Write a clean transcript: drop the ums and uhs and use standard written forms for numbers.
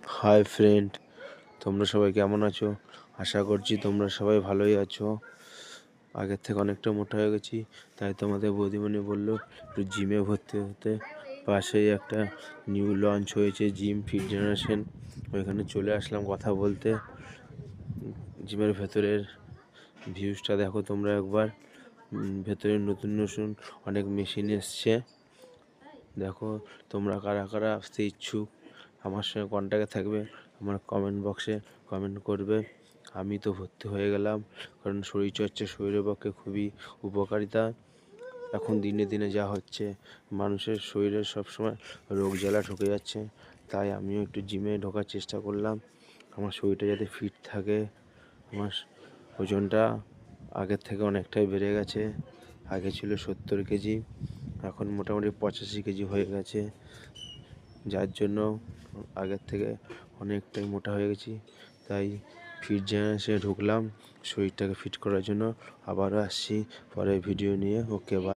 Hi friend, তোমরা সবাই কেমন আছো? আশা করছি তোমরা সবাই ভালোই আছো। আগের থেকে অনেকটা মোটা হয়ে গেছি, তাই তোমাদের বৌদিমণি বললো একটু জিমে ভর্তি হতে। পাশেই একটা নিউ লঞ্চ হয়েছে জিম ফিট জেনারেশন, ওইখানে চলে আসলাম কথা বলতে। জিমের ভেতরের ভিউজটা দেখো তোমরা একবার। ভেতরে নতুন নতুন অনেক মেশিন এসছে। দেখো তোমরা কারা কারা আসতে ইচ্ছুক আমার সঙ্গে কন্ট্যাক্টে থাকবে, আমার কমেন্ট বক্সে কমেন্ট করবে। আমি তো ভর্তি হয়ে গেলাম, কারণ শরীরচর্চা শরীরের পক্ষে খুবই উপকারিতা। এখন দিনে দিনে যা হচ্ছে, মানুষের শরীরে সবসময় রোগ জ্বালা ঢুকে যাচ্ছে, তাই আমিও একটু জিমে ঢোকার চেষ্টা করলাম। আমার শরীরটা যাতে ফিট থাকে। আমার ওজনটা আগের থেকে অনেকটাই বেড়ে গেছে। আগে ছিল 70 কেজি, এখন মোটামুটি 85 কেজি হয়ে গেছে, যার জন্য আগের থেকে অনেকটাই মোটা হয়ে গেছি। তাই ফিট জেনারেশনে ঢুকলাম শরীরটাকে ফিট করার জন্য। আবারও আসছি পরে ভিডিও নিয়ে। ওকে, বাই।